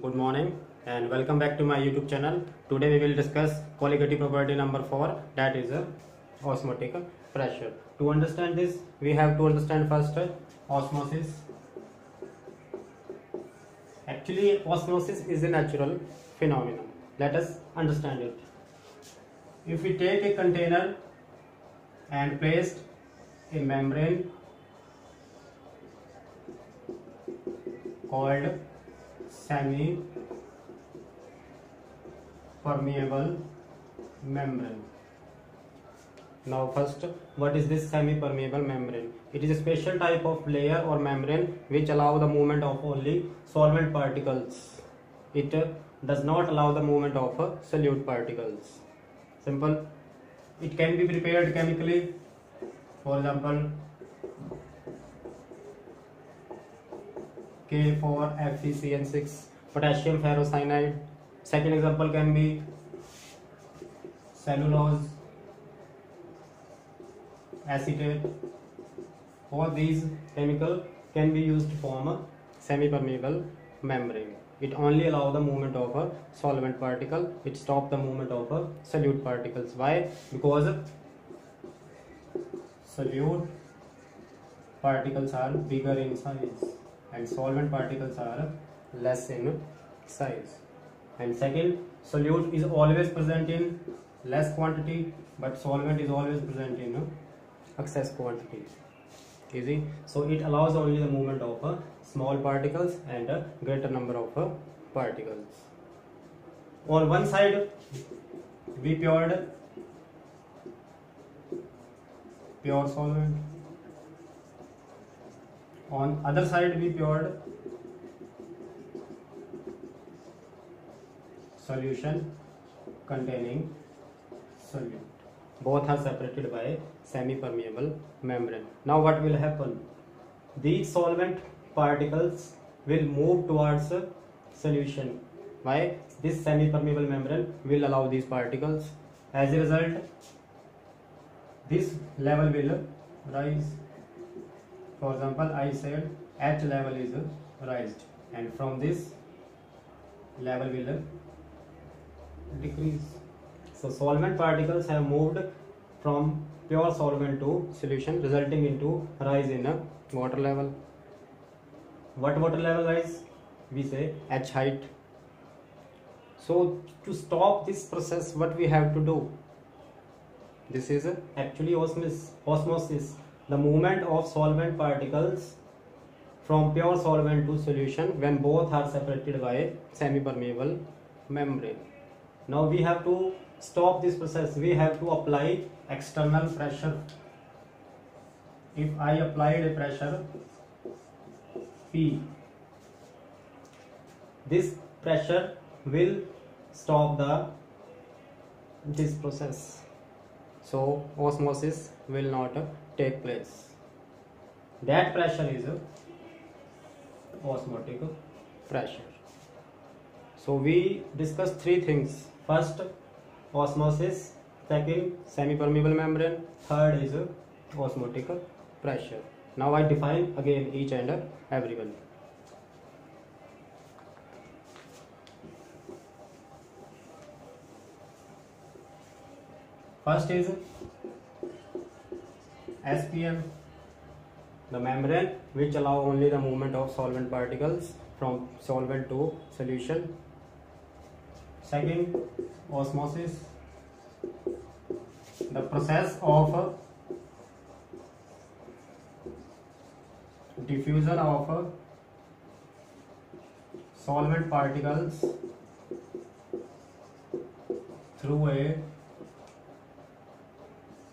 Good morning and welcome back to my YouTube channel. Today we will discuss colligative property number 4, that is osmotic pressure. To understand this, we have to understand first osmosis. Actually, osmosis is a natural phenomenon. Let us understand it. If we take a container and placed a membrane called semi-permeable membrane. Now first, what is this semi-permeable membrane? It is a special type of layer or membrane which allow the movement of only solvent particles. It does not allow the movement of solute particles. Simple. It can be prepared chemically. For example, K4FeCN6 potassium ferrocyanide. Second example can be cellulose acetate. All these chemical can be used to form a semi-permeable membrane. It only allows the movement of a solvent particle. It stops the movement of a solute particles. Why? Because solute particles are bigger in size and solvent particles are less in size. And second, solute is always present in less quantity, but solvent is always present in excess quantity. Easy. So it allows only the movement of small particles and a greater number of particles. On one side we poured pure solvent. On other side we poured solution containing solute. Both are separated by semi-permeable membrane. Now what will happen? These solvent particles will move towards a solution. Why? This semi-permeable membrane will allow these particles. As a result, this level will rise. For example, I said H level is raised, and from this level will decrease. So solvent particles have moved from pure solvent to solution, resulting into rise in a water level. What water level rise? We say H height. So to stop this process, what we have to do? This is actually osmosis. The movement of solvent particles from pure solvent to solution when both are separated by semi-permeable membrane. Now we have to stop this process. We have to apply external pressure. If I applied a pressure P, this pressure will stop this process. So osmosis will not take place. That pressure is osmotic pressure. So we discussed three things. First, osmosis. Second, semi-permeable membrane. Third is osmotic pressure. Now I define again each and every one. First is SPM, the membrane which allow only the movement of solvent particles from solvent to solution. Second, osmosis, the process of diffusion of solvent particles through a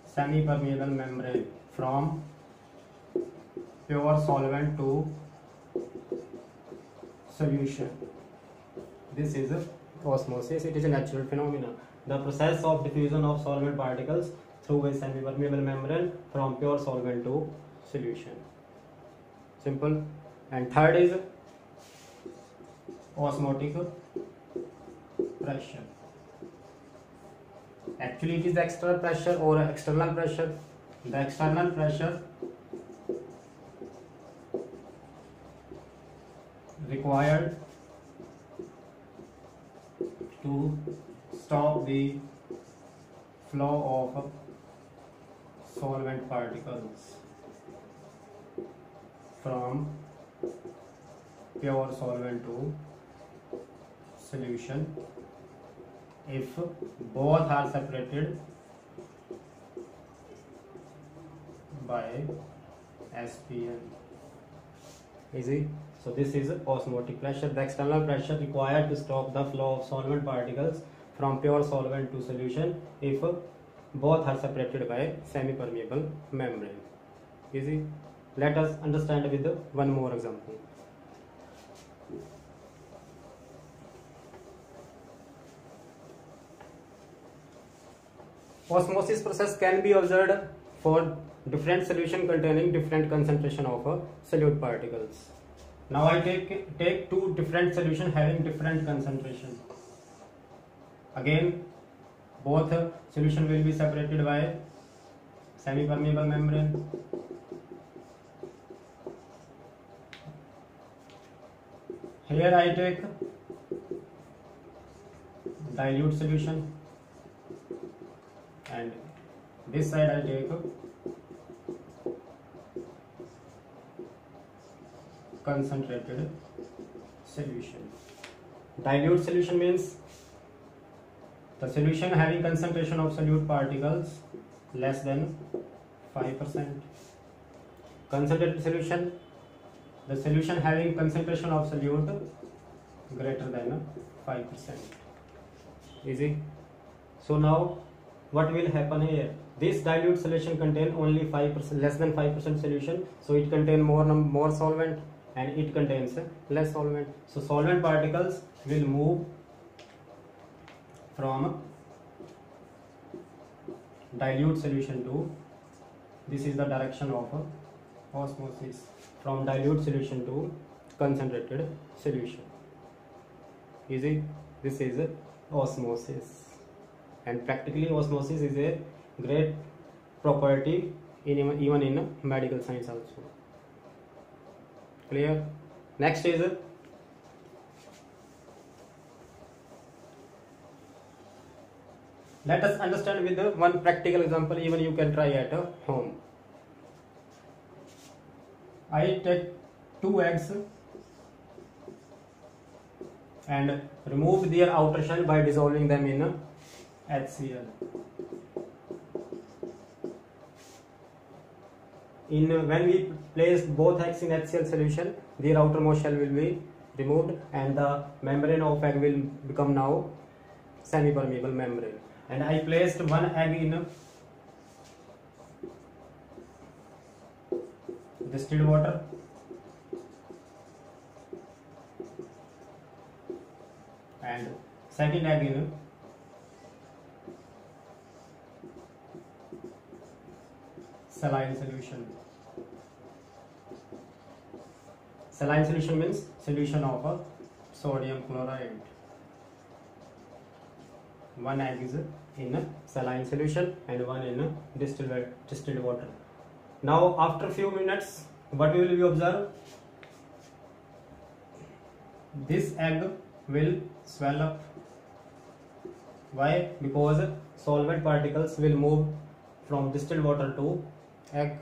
semi-permeable membrane from pure solvent to solution. This is osmosis. It is a natural phenomenon. The process of diffusion of solvent particles through a semi-permeable membrane from pure solvent to solution. Simple. And third is osmotic pressure. Actually it is the external pressure or external pressure. The external pressure required to stop the flow of solvent particles from pure solvent to solution if both are separated by SPN. Easy. So this is osmotic pressure, the external pressure required to stop the flow of solvent particles from pure solvent to solution if both are separated by semi-permeable membrane. Easy. Let us understand with one more example. Osmosis process can be observed for different solution containing different concentration of solute particles. Now I take two different solution having different concentration. Again, both solution will be separated by semi-permeable membrane. Here I take dilute solution, and this side I take concentrated solution. Dilute solution means the solution having concentration of solute particles less than 5%. Concentrated solution, the solution having concentration of solute greater than 5%. Easy. So now what will happen here? This dilute solution contain only 5%, less than 5% solution, so it contain more solvent, and it contains less solvent. So solvent particles will move from dilute solution to, this is the direction of osmosis, from dilute solution to concentrated solution. Easy. This is osmosis, and practically osmosis is a great property even in medical science also. Clear? Next is let us understand with one practical example, even you can try at home. I take 2 eggs and remove their outer shell by dissolving them in HCl. When we place both eggs in HCl solution, their outermost shell will be removed and the membrane of egg will become now semi-permeable membrane. And I placed one egg in distilled water, and second egg in saline solution. Saline solution means solution of sodium chloride. One egg is in saline solution and one in distilled water. Now after few minutes, what we will observe? This egg will swell up. Why? Because solvent particles will move from distilled water to egg.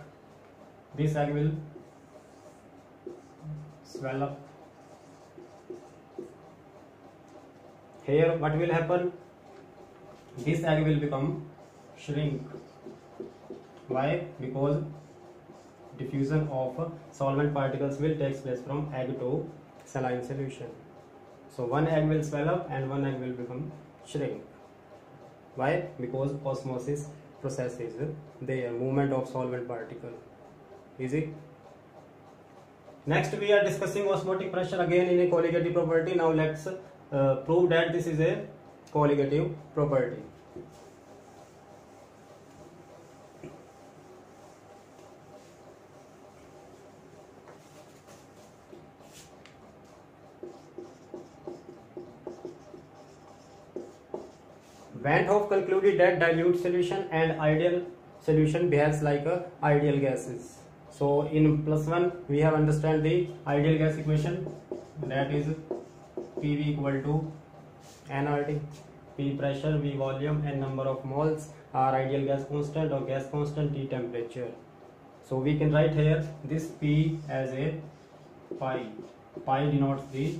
This egg will swell up. Here what will happen? This egg will become shrink. Why? Because diffusion of solvent particles will take place from egg to saline solution. So one egg will swell up and one egg will become shrink. Why? Because osmosis process is there, movement of solvent particle. Easy. Next we are discussing osmotic pressure again in a colligative property. Now let's prove that this is a colligative property. Van 't Hoff concluded that dilute solution and ideal solution behaves like ideal gases. So in +1 we have understand the ideal gas equation, that is PV equal to nRT. P pressure, V volume, N number of moles, R ideal gas constant or gas constant, T temperature. So we can write here this P as a pi. Pi denotes the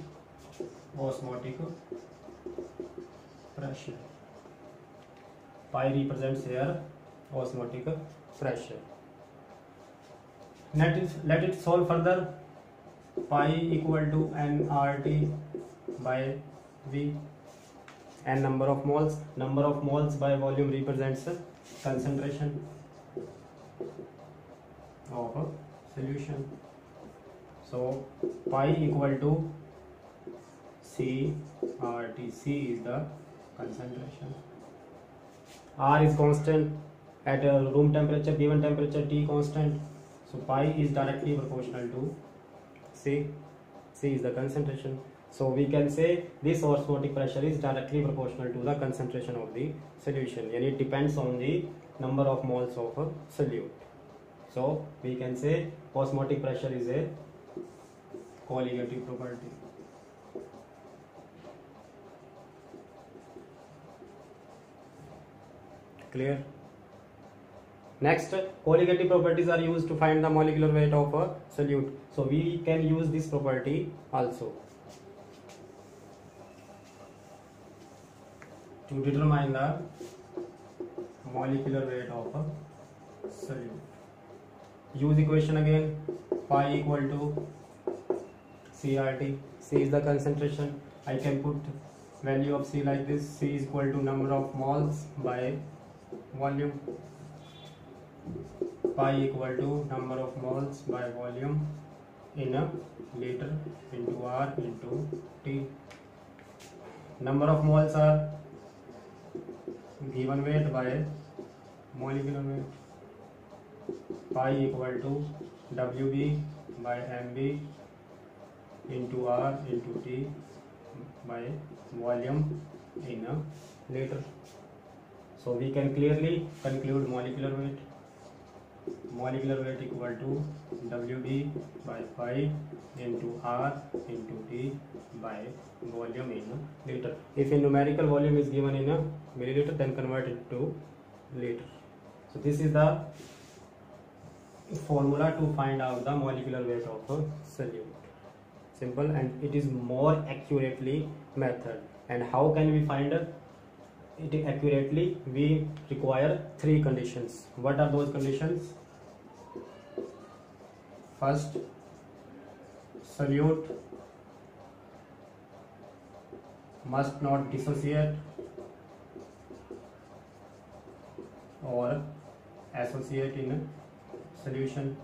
osmotic pressure. Pi represents here osmotic pressure. Let it solve further. Pi equal to nRT by V. N number of moles. Number of moles by volume represents concentration of a solution. So pi equal to CRT. C is the concentration. R is constant at a room temperature, given temperature T constant. So pi is directly proportional to C. C is the concentration. So we can say this osmotic pressure is directly proportional to the concentration of the solution, and it depends on the number of moles of a solute. So we can say osmotic pressure is a colligative property. Clear? Next, colligative properties are used to find the molecular weight of a solute. So we can use this property also to determine the molecular weight of a solute. Use equation again. Pi equal to CRT. C is the concentration. I can put value of C like this. C is equal to number of moles by volume. Pi equal to number of moles by volume in a liter into R into T. Number of moles are given weight by molecular weight. Pi equal to WB by MB into R into T by volume in a liter. So we can clearly conclude molecular weight. Molecular weight equal to WB by pi into R into T by volume in a liter. If a numerical volume is given in a milliliter, then convert it to liter. So this is the formula to find out the molecular weight of a solute. Simple, and it is more accurately method. And how can we find it accurately? We require three conditions. What are those conditions? First, solute must not dissociate or associate in a solution.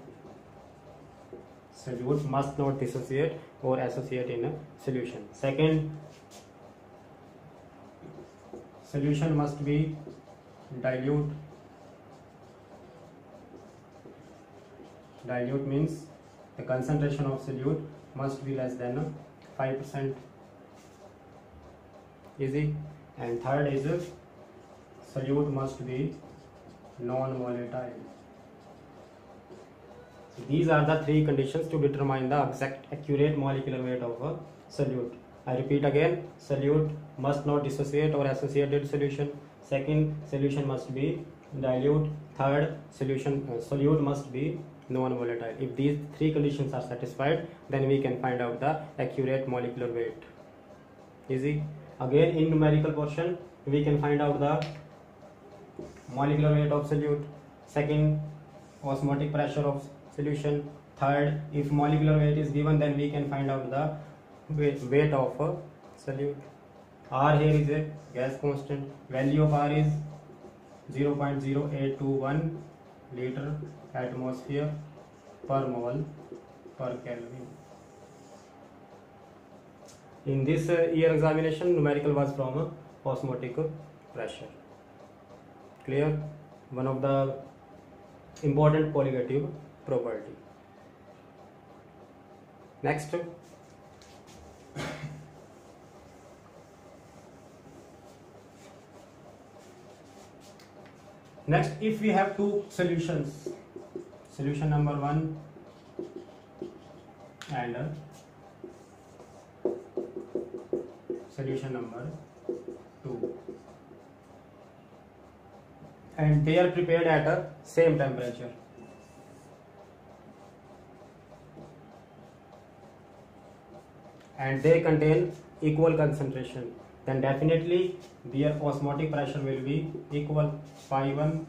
Solute must not dissociate or associate in a solution. Second, solution must be dilute. Dilute means the concentration of solute must be less than 5%. Easy. And third is solute must be non-volatile. So these are the three conditions to determine the exact accurate molecular weight of a solute. I repeat again: solute must not dissociate or associate with solution. Second, solution must be dilute. Third, solute must be non-volatile. If these three conditions are satisfied, then we can find out the accurate molecular weight. Easy. Again, in numerical portion, we can find out the molecular weight of solute. Second, osmotic pressure of solution. Third, if molecular weight is given, then we can find out the weight of a solute. R here is a gas constant. Value of R is 0.0821 liter atmosphere per mole per Kelvin. In this year examination, numerical was from osmotic pressure. Clear? One of the important colligative property. Next, if we have two solutions, solution number 1 and solution number and they are prepared at a same temperature. And they contain equal concentration, then definitely their osmotic pressure will be equal, pi 1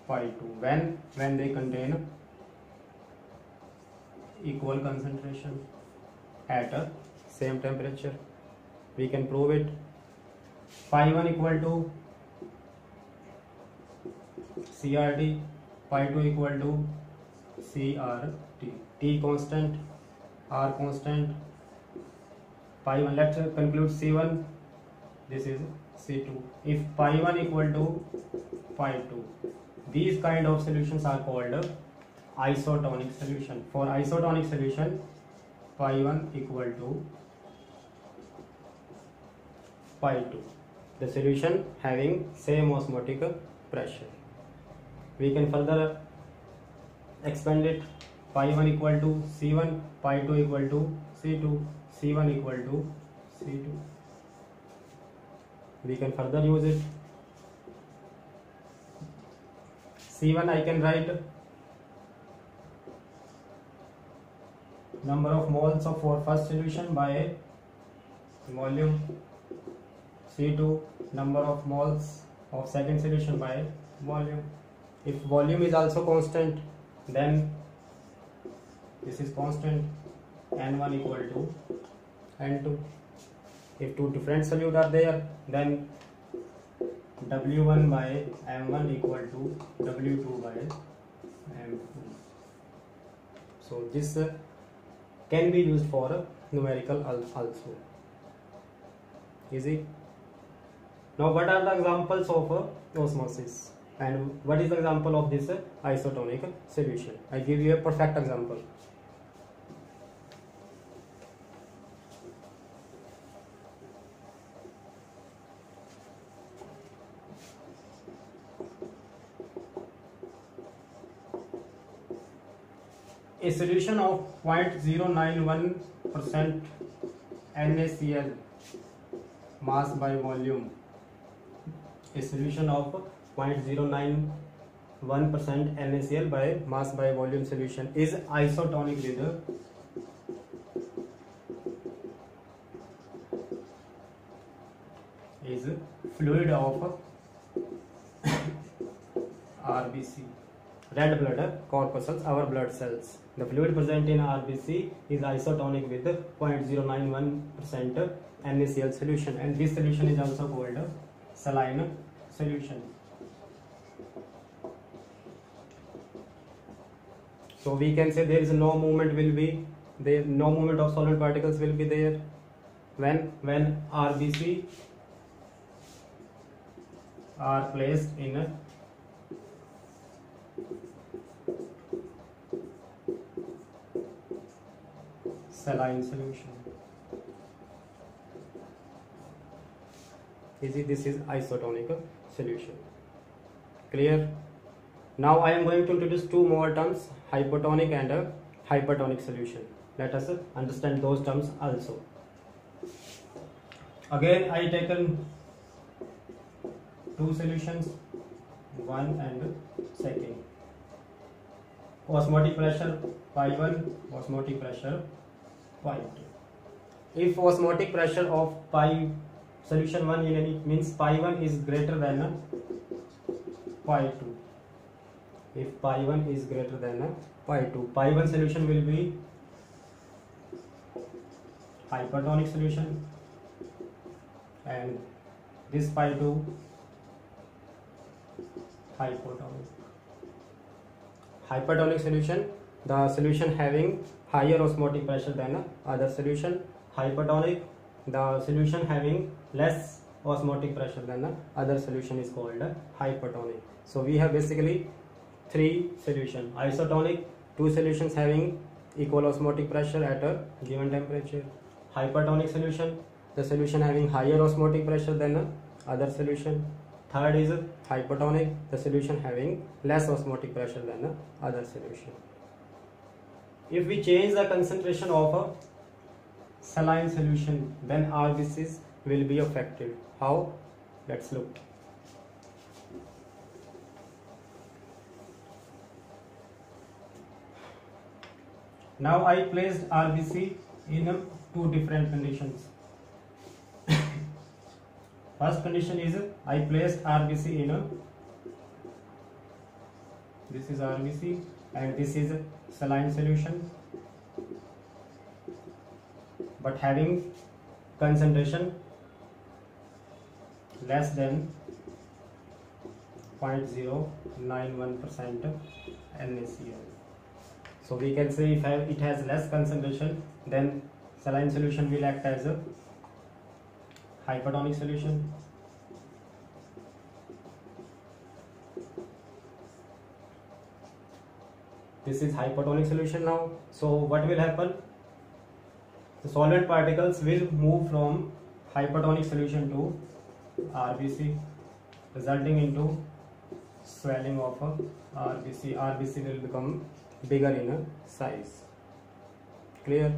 pi 2, when they contain equal concentration at a same temperature. We can prove it. Pi 1 equal to CRT, pi 2 equal to CRT, T constant, R constant. Pi 1, let's conclude C1, this is C2. If pi 1 equal to pi 2, these kind of solutions are called isotonic solution. For isotonic solution, pi 1 equal to pi 2, the solution having same osmotic pressure. We can further expand it. Pi 1 equal to C1, pi 2 equal to C2, C1 equal to C2. We can further use it. C1 I can write number of moles of for first solution by volume. C2 number of moles of second solution by volume. If volume is also constant, then this is constant, N1 equal to N2. If two different solute are there, then W1 by M1 equal to W2 by M2. So this can be used for numerical also. Easy. Now what are the examples of osmosis and what is the example of this isotonic solution? I give you a perfect example. A solution of 0.091% NaCl mass by volume. A solution of 0.091% NaCl by mass by volume solution is isotonic with is fluid of RBC, red blood corpuscles, our blood cells. The fluid present in RBC is isotonic with 0.091% NaCl solution, and this solution is also called saline solution. So we can say there is no movement will be there, no movement of solvent particles will be there when RBC are placed in a saline solution. This is isotonic solution. Clear? Now I am going to introduce two more terms, hypotonic and a hypertonic solution. Let us understand those terms also. Again I taken two solutions, one and second. Osmotic pressure pi 1, osmotic pressure pi 2. If osmotic pressure of pi solution 1 in any means pi 1 is greater than pi 2. If pi 1 is greater than pi 2, pi 1 solution will be hypertonic solution, and this pi 2 hypotonic. Hypertonic solution, the solution having higher osmotic pressure than other solution. Hypertonic, the solution having less osmotic pressure than the other solution is called hypertonic. So we have basically three solutions. Isotonic, two solutions having equal osmotic pressure at a given temperature. Hypertonic solution, the solution having higher osmotic pressure than the other solution. Third is hypertonic, the solution having less osmotic pressure than the other solution. If we change the concentration of a saline solution, then RBCs will be affected. How? Let's look. Now I placed RBC in two different conditions. First condition is I placed RBC in this is RBC and this is saline solution, but having concentration less than 0.091% NaCl. So we can say if it has less concentration, then saline solution will act as a hypertonic solution. This is hypertonic solution now. So what will happen? The solvent particles will move from hypertonic solution to RBC, resulting into swelling of RBC. RBC will become bigger in size. Clear?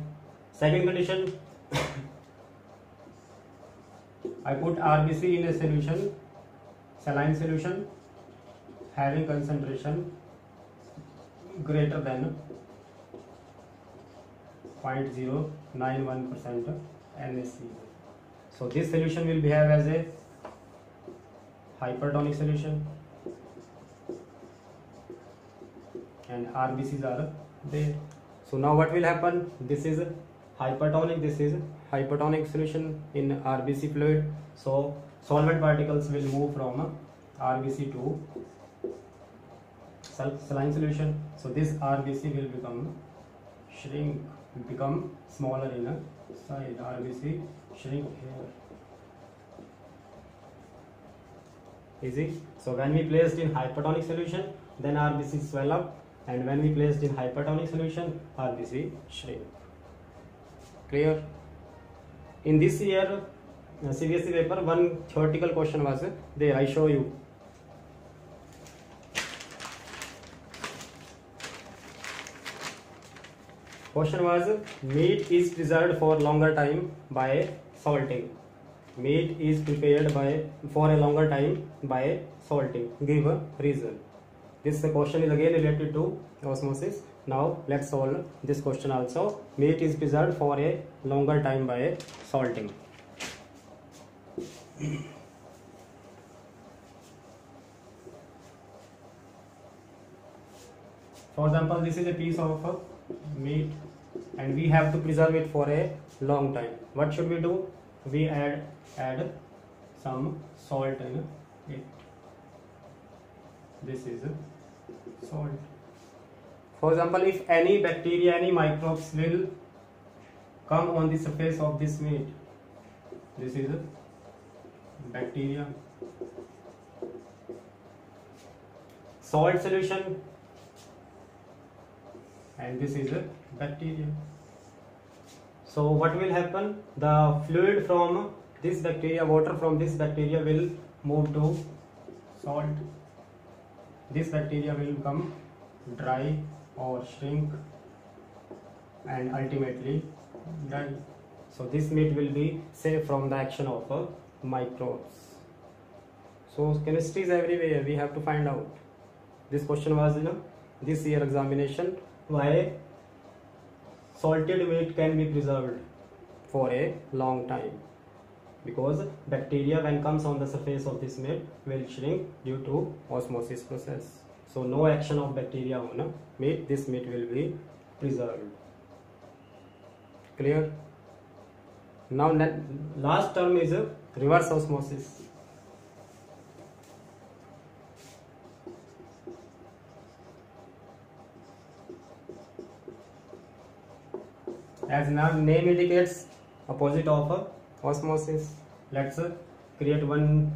Second condition, I put RBC in a solution, saline solution, having concentration greater than 0.091% NaCl. So this solution will behave as a hypertonic solution, and RBCs are there. So now what will happen? This is hypertonic, this is hypertonic solution in RBC fluid. So solvent particles will move from RBC to saline solution. So this RBC will become smaller in a size. RBC shrink here. Easy. So when we placed in hypertonic solution, then RBC swell up, and when we placed in hypertonic solution, RBC shrink. Clear? In this year CBSE paper, one theoretical question was there. I show you. Question was, meat is preserved for longer time by salting. Meat is prepared for a longer time by salting. Give a reason. This question is again related to osmosis. Now let's solve this question also. Meat is preserved for a longer time by salting. For example, this is a piece of meat and we have to preserve it for a long time. What should we do? We add some salt in it. This is salt. For example, if any bacteria, any microbes will come on the surface of this meat, this is bacteria. Salt solution, and this is bacteria. So what will happen? The fluid from this bacteria, water from this bacteria will move to salt. This bacteria will become dry or shrink and ultimately die. So this meat will be safe from the action of microbes. So chemistry is everywhere. We have to find out. This question was in this year examination. Why salted meat can be preserved for a long time? Because bacteria, when comes on the surface of this meat, will shrink due to osmosis process. So no action of bacteria on meat. This meat will be preserved. Clear? Now last term is reverse osmosis. As now name indicates, opposite of osmosis. Let's create one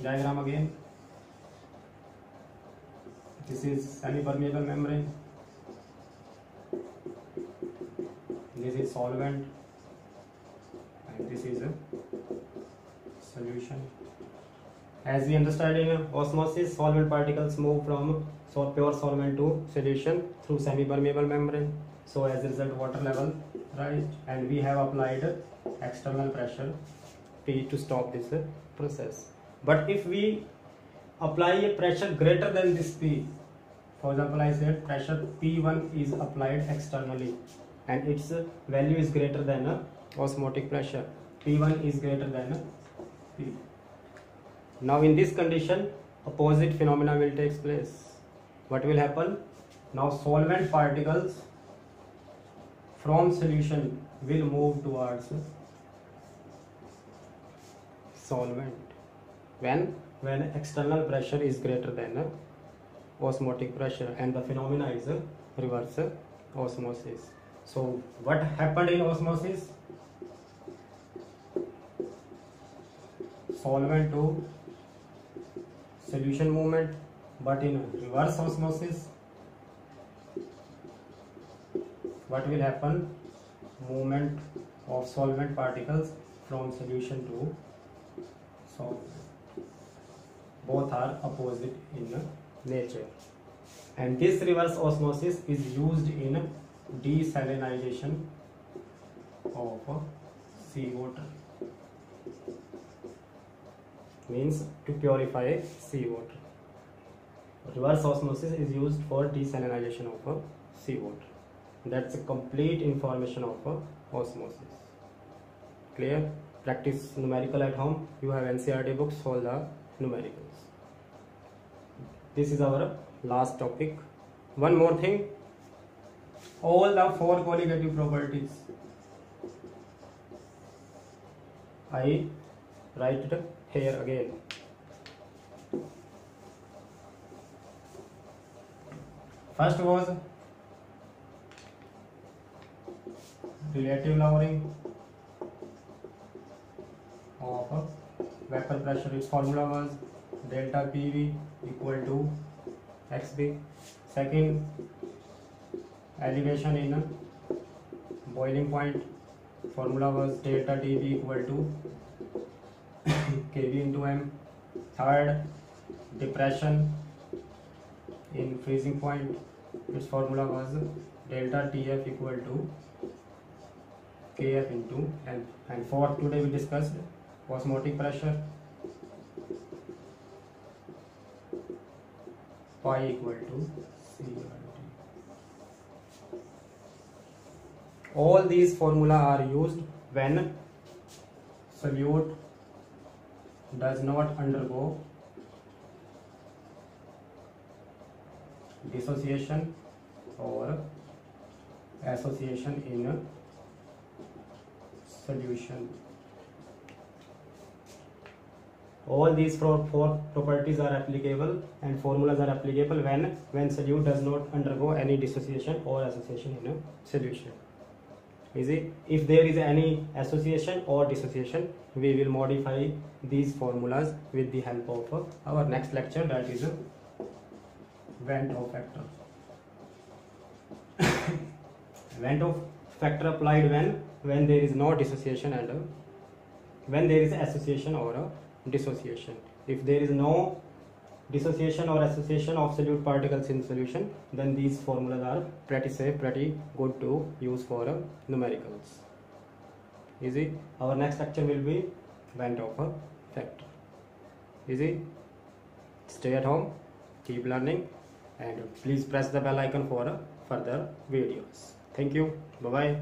diagram again. This is semi-permeable membrane. This is solvent, and this is a solution. As we understand in osmosis, solvent particles move from pure solvent to solution through semi-permeable membrane. So as a result, water level rise, and we have applied external pressure P to stop this process. But if we apply a pressure greater than this P, For example, I said pressure P1 is applied externally and its value is greater than osmotic pressure. P1 is greater than P. Now in this condition, opposite phenomena will take place. What will happen? Now solvent particles from solution will move towards solvent when external pressure is greater than osmotic pressure, and the phenomena is reverse osmosis. So what happened in osmosis? Solvent to solution movement, but in reverse osmosis what will happen? Movement of solvent particles from solution to solvent. Both are opposite in nature, and this reverse osmosis is used in desalinization of seawater, means to purify seawater. Reverse osmosis is used for desalinization of seawater. That's a complete information of osmosis. Clear? Practice numerical at home. You have NCERT books, solve the numericals. This is our last topic. One more thing. All the 4 colligative properties I write it here again. First was relative lowering of vapor pressure. Its formula was delta PV equal to XB. Second, elevation in boiling point. Formula was delta TB equal to kV into M. Third, depression in freezing point. Its formula was delta TF equal to Kf into M. And fourth, today we discussed osmotic pressure, pi equal to CRT. All these formula are used when solute does not undergo dissociation or association in solution. All these four properties are applicable and formulas are applicable when solute does not undergo any dissociation or association in a solution. Easy. If there is any association or dissociation, we will modify these formulas with the help of our next lecture, that is Van 't Hoff factor. Van 't Hoff factor applied when there is no dissociation and when there is association or dissociation. If there is no dissociation or association of solute particles in solution, then these formulas are pretty safe, pretty good to use for numericals. Easy. Our next lecture will be Van 't Hoff factor. Easy. Stay at home, keep learning, and please press the bell icon for further videos. Thank you. Bye bye.